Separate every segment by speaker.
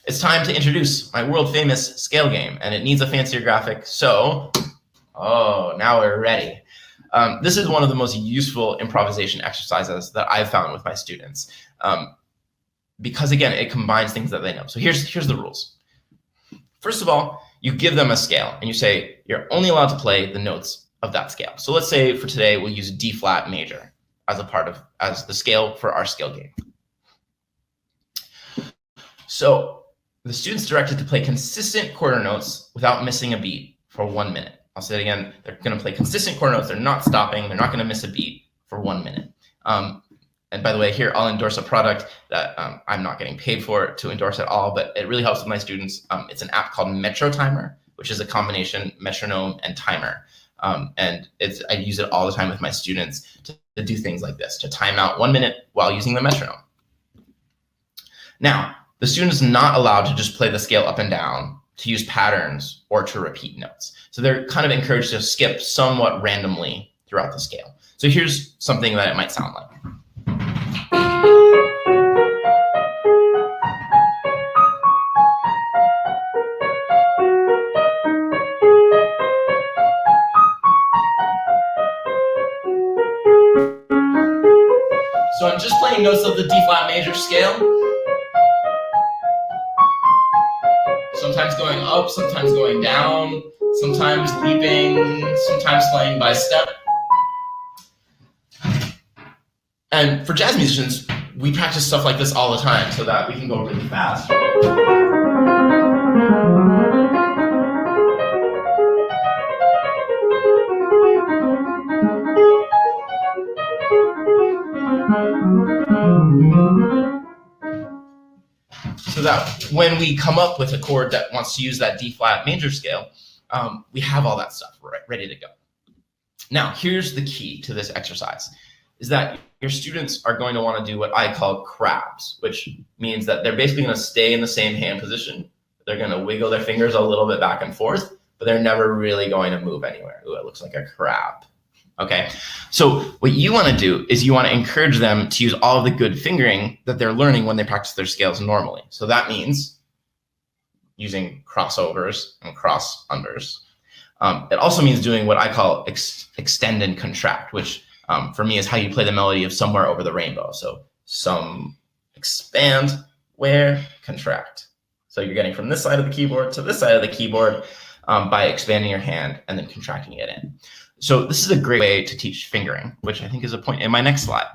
Speaker 1: It's time to introduce my world-famous scale game, and it needs a fancier graphic, so, now we're ready. This is one of the most useful improvisation exercises that I've found with my students, because again, it combines things that they know. So here's the rules. First of all, you give them a scale, and you say, you're only allowed to play the notes of that scale. So let's say for today, we'll use D flat major as the scale for our scale game. So the student's directed to play consistent quarter notes without missing a beat for 1 minute. I'll say it again, they're gonna play consistent quarter notes, they're not stopping, they're not gonna miss a beat for 1 minute. And by the way, here I'll endorse a product that I'm not getting paid for to endorse at all, but it really helps with my students. It's an app called Metro Timer, which is a combination metronome and timer. And I use it all the time with my students to do things like this, to time out 1 minute while using the metronome. Now, the student is not allowed to just play the scale up and down, to use patterns, or to repeat notes. So they're kind of encouraged to skip somewhat randomly throughout the scale. So here's something that it might sound like. So I'm just playing notes of the D flat major scale. Sometimes going up, sometimes going down, sometimes leaping, sometimes playing by step. And for jazz musicians, we practice stuff like this all the time so that we can go really fast. So that when we come up with a chord that wants to use that D flat major scale, we have all that stuff ready to go. Now, here's the key to this exercise, is that your students are going to want to do what I call crabs, which means that they're basically going to stay in the same hand position. They're going to wiggle their fingers a little bit back and forth, but they're never really going to move anywhere. Ooh, it looks like a crab. Okay, so what you want to do is you want to encourage them to use all of the good fingering that they're learning when they practice their scales normally. So that means using crossovers and cross unders. It also means doing what I call extend and contract, which for me is how you play the melody of Somewhere Over the Rainbow. So some expand, where, contract. So you're getting from this side of the keyboard to this side of the keyboard by expanding your hand and then contracting it in. So this is a great way to teach fingering, which I think is a point in my next slide.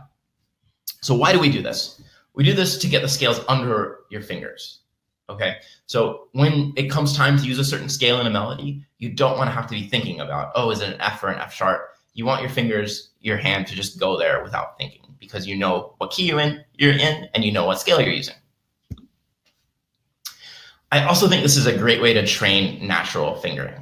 Speaker 1: So why do we do this? We do this to get the scales under your fingers, okay? So when it comes time to use a certain scale in a melody, you don't want to have to be thinking about, oh, is it an F or an F sharp? You want your fingers, your hand to just go there without thinking, because you know what key you're in, and you know what scale you're using. I also think this is a great way to train natural fingering.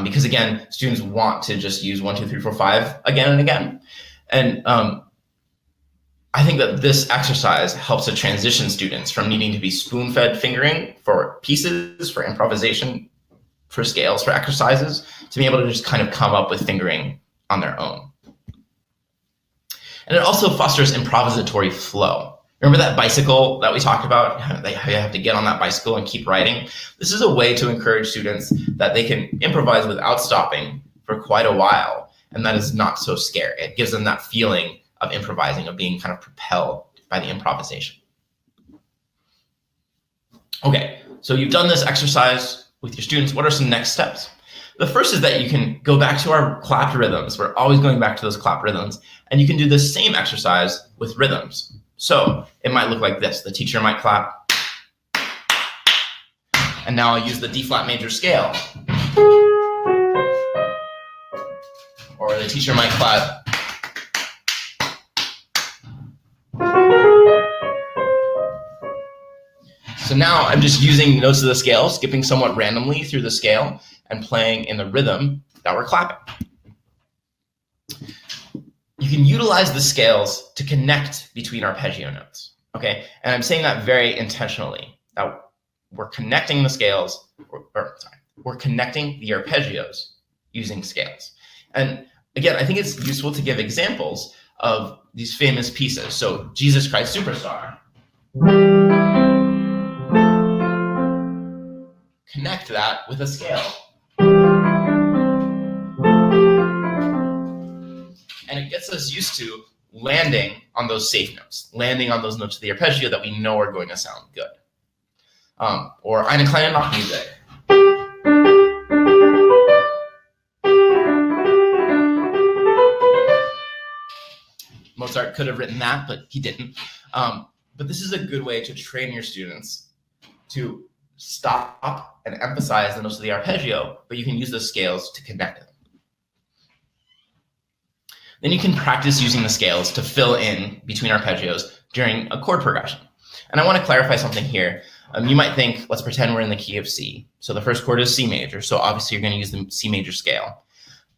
Speaker 1: Because again, students want to just use 1, 2, 3, 4, 5 again and again. And I think that this exercise helps to transition students from needing to be spoon-fed fingering for pieces, for improvisation, for scales, for exercises, to be able to just kind of come up with fingering on their own. And it also fosters improvisatory flow. Remember that bicycle that we talked about? How you have to get on that bicycle and keep riding? This is a way to encourage students that they can improvise without stopping for quite a while, and that is not so scary. It gives them that feeling of improvising, of being kind of propelled by the improvisation. Okay, so you've done this exercise with your students. What are some next steps? The first is that you can go back to our clapped rhythms. We're always going back to those clapped rhythms, and you can do the same exercise with rhythms. So it might look like this. The teacher might clap, and now I'll use the D flat major scale. Or the teacher might clap. So now I'm just using notes of the scale, skipping somewhat randomly through the scale and playing in the rhythm that we're clapping. You can utilize the scales to connect between arpeggio notes, okay? And I'm saying that very intentionally. Now, we're connecting the scales, we're connecting the arpeggios using scales. And again, I think it's useful to give examples of these famous pieces. So, Jesus Christ Superstar. connect that with a scale. And it gets us used to landing on those safe notes, landing on those notes of the arpeggio that we know are going to sound good. Or eine kleine Nachtmusik. Mozart could have written that, but he didn't. But this is a good way to train your students to stop and emphasize the notes of the arpeggio, but you can use those scales to connect them. Then you can practice using the scales to fill in between arpeggios during a chord progression. And I want to clarify something here. You might think, let's pretend we're in the key of C. So the first chord is C major, so obviously you're going to use the C major scale.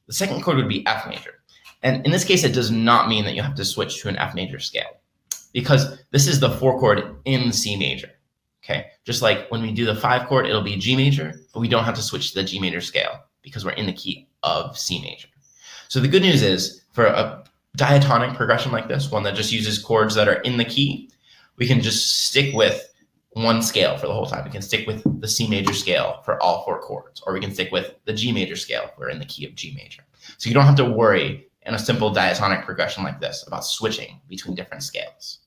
Speaker 1: The second chord would be F major. And in this case, it does not mean that you have to switch to an F major scale, because this is the 4 chord in C major. Okay, just like when we do the 5 chord, it'll be G major, but we don't have to switch to the G major scale because we're in the key of C major. So the good news is, for a diatonic progression like this, one that just uses chords that are in the key, we can just stick with one scale for the whole time. We can stick with the C major scale for all 4 chords, or we can stick with the G major scale if we're in the key of G major. So you don't have to worry in a simple diatonic progression like this about switching between different scales.